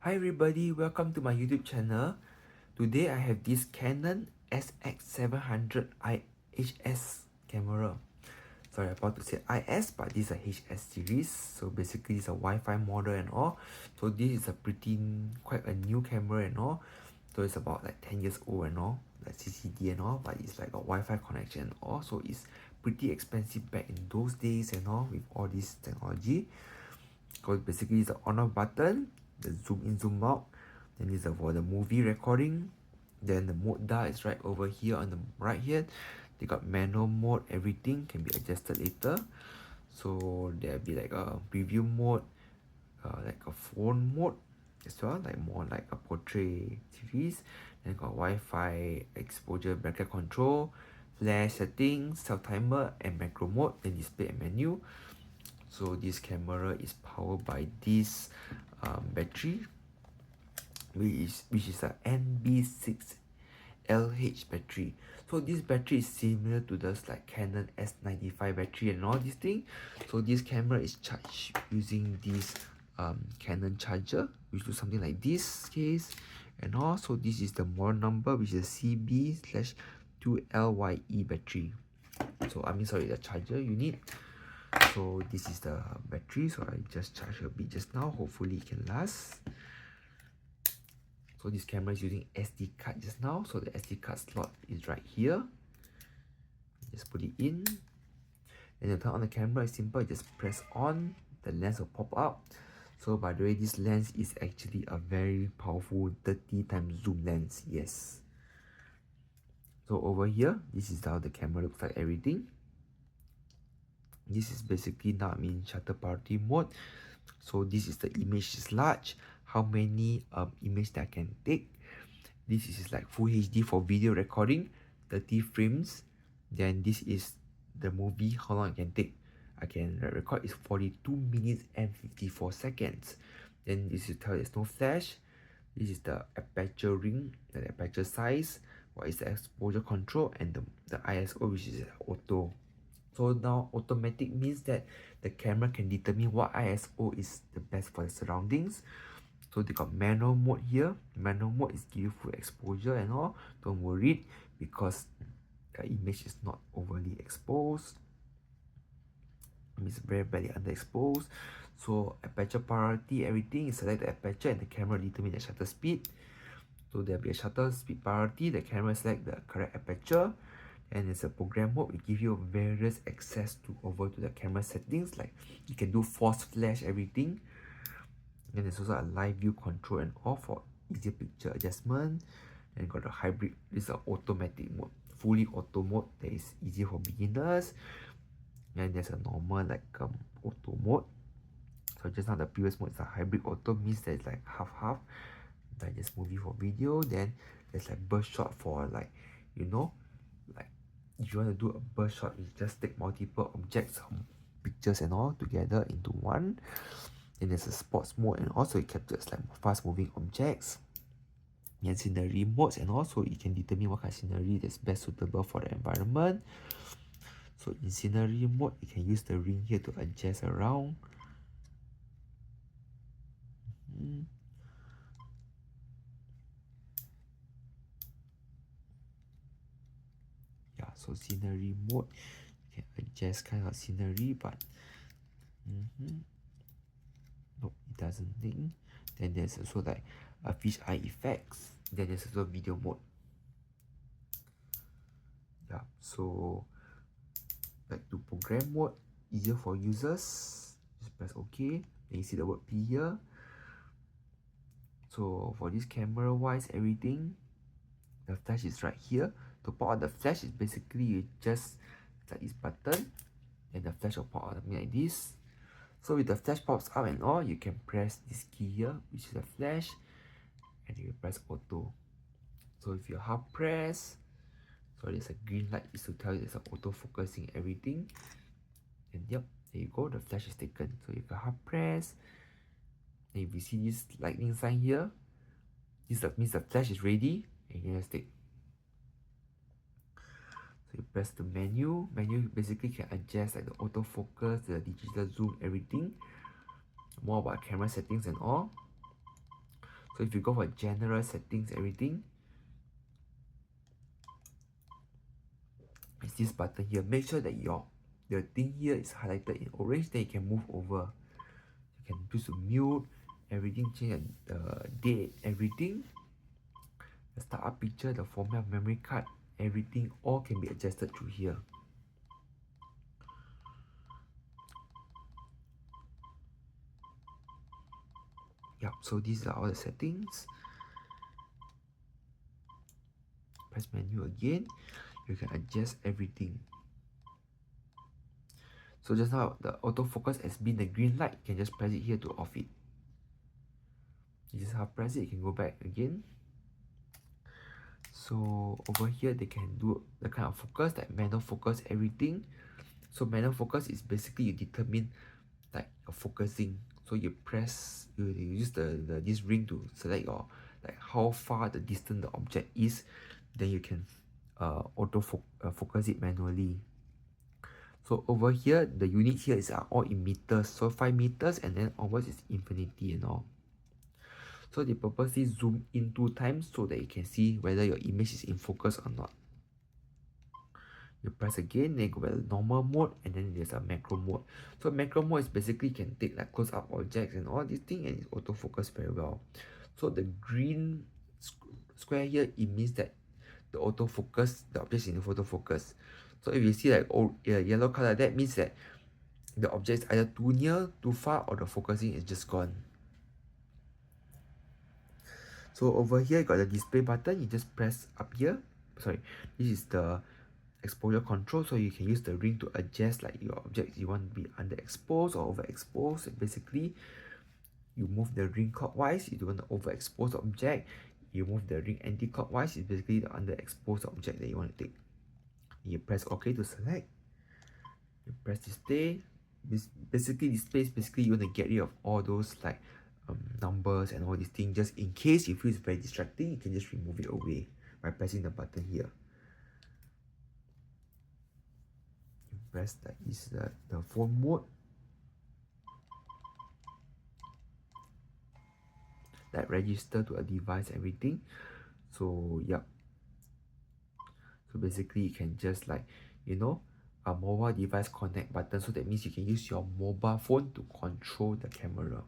Hi everybody, welcome to my YouTube channel. Today I have this Canon SX700HS camera. Sorry, I'm about to say IS, but this is a HS series. So basically it's a Wi-Fi model and all. So this is a quite a new camera and all. So it's about like 10 years old and all, like CCD and all, but it's like a Wi-Fi connection and all. So it's pretty expensive back in those days and all with all this technology. So basically it's the on off button, the zoom in zoom out, then is for the movie recording, then the mode dial is right over here on the right here. They got manual mode, everything can be adjusted later. So there'll be like a preview mode, like a phone mode as well, like more like a portrait series. Then got Wi-Fi exposure bracket control, flash settings, self timer and macro mode, then display and menu. So this camera is powered by this battery, which is a NB6LH battery. So this battery is similar to this like Canon S95 battery and all these things. So this camera is charged using this Canon charger, which do something like this case. And also this is the model number, which is CB/2LYE battery. So sorry, the charger unit. So this is the battery, so I just charged a bit just now, hopefully it can last. So this camera is using SD card just now, so the SD card slot is right here. Just put it in, and to turn on the camera is simple. You just press on, the lens will pop up. So by the way, this lens is actually a very powerful 30 times zoom lens. Yes. So over here, this is how the camera looks like, everything. This is basically now I'm in shutter priority mode. So this is the image is large, how many image that I can take. This is like full HD for video recording, 30 frames. Then this is the movie, how long I can take. I can record is 42 minutes and 54 seconds. Then this is tell there's no flash. This is the aperture ring, the aperture size, what is the exposure control, and the ISO, which is auto. So now automatic means that the camera can determine what ISO is the best for the surroundings. So they got manual mode here. Manual mode is give you full exposure and all. Don't worry because the image is not overly exposed. It's very barely underexposed. So aperture priority, everything is select the aperture and the camera determine the shutter speed. So there'll be a shutter speed priority. The camera select the correct aperture. And it's a program mode. We give you various access to over to the camera settings, like you can do force flash, everything. And there's also a live view control and all for easier picture adjustment. And got a hybrid. This is an automatic mode, fully auto mode that is easier for beginners. And there's a normal like auto mode. So just now the previous mode is a hybrid auto, means that it's like half. Like just movie for video. Then there's like burst shot for like, you know, like if you want to do a burst shot, you just take multiple objects, pictures and all together into one. And there's a sports mode, and also it captures like fast moving objects and scenery modes, and also you can determine what kind of scenery that's best suitable for the environment. So in scenery mode, you can use the ring here to adjust around. Yeah, so scenery mode, you can adjust kind of scenery, but nope, it doesn't think. Then there's also like a fisheye effects. Then there's also video mode. Yeah, so back to program mode, easier for users. Just press OK. Then you see the word P here. So for this camera wise, everything, the flash is right here. To power the flash is basically you just click this button and the flash will pop out like this. So if the flash pops out and all, you can press this key here, which is the flash, and you press auto. So if you half press, so there's a green light is to tell you there's an auto focusing everything. And yep, there you go, the flash is taken. So if you half press, and if you see this lightning sign here, this means the flash is ready, and you just take. So you press the menu. Menu basically can adjust like the autofocus, the digital zoom, everything. More about camera settings and all. So if you go for general settings, everything, it's this button here. Make sure that the thing here is highlighted in orange, then you can move over. You can choose to mute everything, change the date, everything, the startup picture, the format of memory card, everything all can be adjusted through here. Yep, so these are all the settings. Press menu again, you can adjust everything. So just now the autofocus has been the green light, you can just press it here to off it. You just half press it, you can go back again. So over here they can do the kind of focus, like manual focus, everything. So manual focus is basically you determine like your focusing. So you use this ring to select your like how far the distance the object is, then you can focus it manually. So over here the units here is all in meters, so 5 meters and then onwards is infinity and all. So they purposely zoom in 2 times so that you can see whether your image is in focus or not. You press again, then you go back to normal mode, and then there's a macro mode. So macro mode is basically can take like close up objects and all these things, and it autofocus very well. So the green square here, it means that the autofocus, the object is in photo focus. So if you see like yellow color, that means that the object is either too near, too far, or the focusing is just gone. So over here, you got the display button. You just press up here. Sorry, this is the exposure control, so you can use the ring to adjust like your objects you want to be underexposed or overexposed. Basically, you move the ring clockwise, you don't want to overexpose the object. You move the ring anti-clockwise, it's basically the underexposed object that you want to take. You press OK to select. You press display. Basically, display is basically you want to get rid of all those like numbers and all these things. Just in case you feel it's very distracting, you can just remove it away by pressing the button here. Press that is the phone mode, that register to a device, everything. So yeah, so basically you can just like a mobile device connect button, so that means you can use your mobile phone to control the camera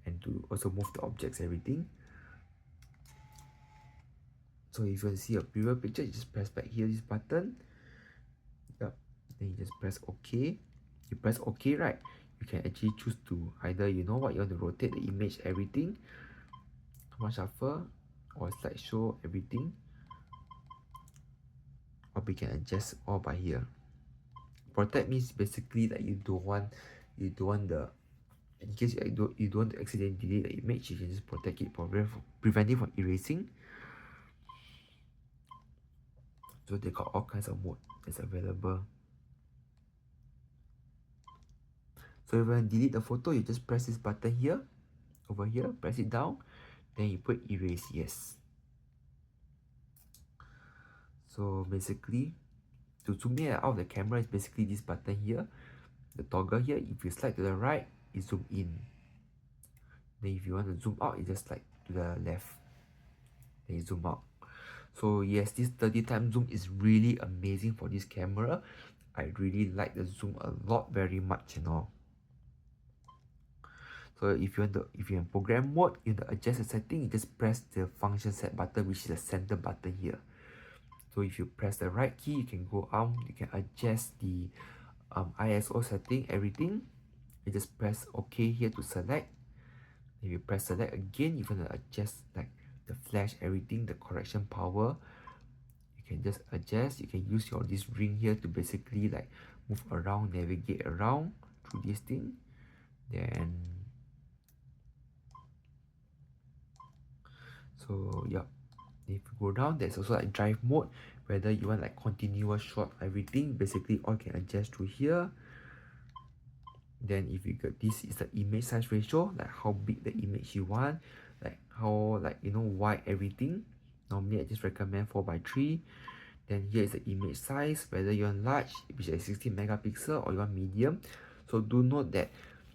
and to also move the objects, everything. So if you want to see a previous picture, you just press back here this button. Yep, then you just press OK. You press OK, right? You can actually choose to either you want to rotate the image, everything, one shuffle or slideshow, everything, or we can adjust all by here. Protect means basically that you don't want the, in case you don't want to accidentally delete the image, you can just protect it, prevent it from erasing. So they got all kinds of mode that's available. So if you want to delete the photo, you just press this button here, over here, press it down, then you put erase yes. So basically, to zoom in and out of the camera is basically this button here, the toggle here. If you slide to the right, it zoom in. Then if you want to zoom out, it just slide to the left, then you zoom out. So yes, this 30 times zoom is really amazing for this camera. I really like the zoom a lot, very much, So if you in program mode, in the adjust the setting, you just press the function set button, which is the center button here. So if you press the right key, you can go out, you can adjust the ISO setting, everything. You just press OK here to select. If you press select again, you want to adjust like the flash, everything, the correction power. You can just adjust. You can use this ring here to basically like move around, navigate around through this thing. Then so yeah, if you go down, there's also like drive mode, whether you want like continuous shot, everything, basically all can adjust through here. Then if you get, this is the image size ratio, like how big the image you want, like how wide, everything. Normally I just recommend 4:3. Then here is the image size, whether you want large, which is 16 megapixel, or you want medium. So do note that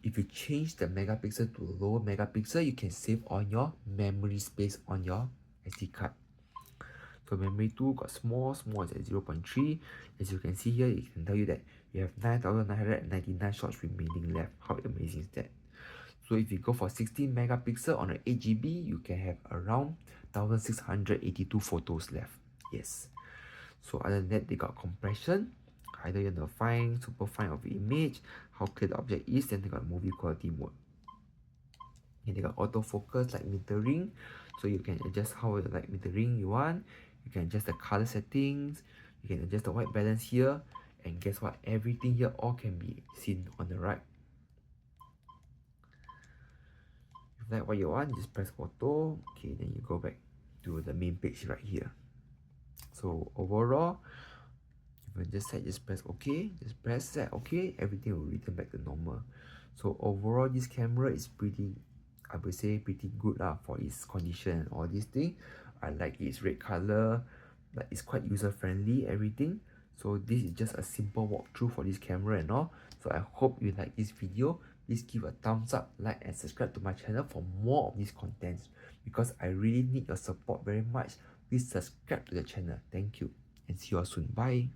if you change the megapixel to lower megapixel, you can save on your memory space on your SD card. So memory 2 got small is at 0.3. As you can see here, it can tell you that you have 9,999 shots remaining left. How amazing is that? So if you go for 16 megapixel on an 8GB, you can have around 1,682 photos left. Yes. So other than that, they got compression. Either you want to find super fine of the image, how clear the object is, then they got movie quality mode. And they got autofocus like metering, so you can adjust how like metering you want. You can adjust the color settings, you can adjust the white balance here, and guess what, everything here all can be seen on the right. If that's what you want, just press auto. Okay, then you go back to the main page right here. So overall, if you just press OK, just press set OK, everything will return back to normal. So overall, this camera is pretty, I would say, pretty good for its condition and all these things. I like its red color, like it's quite user friendly, everything. So this is just a simple walkthrough for this camera and all. So I hope you like this video. Please give a thumbs up, like and subscribe to my channel for more of these contents, because I really need your support very much. Please subscribe to the channel. Thank you and see you all soon. Bye.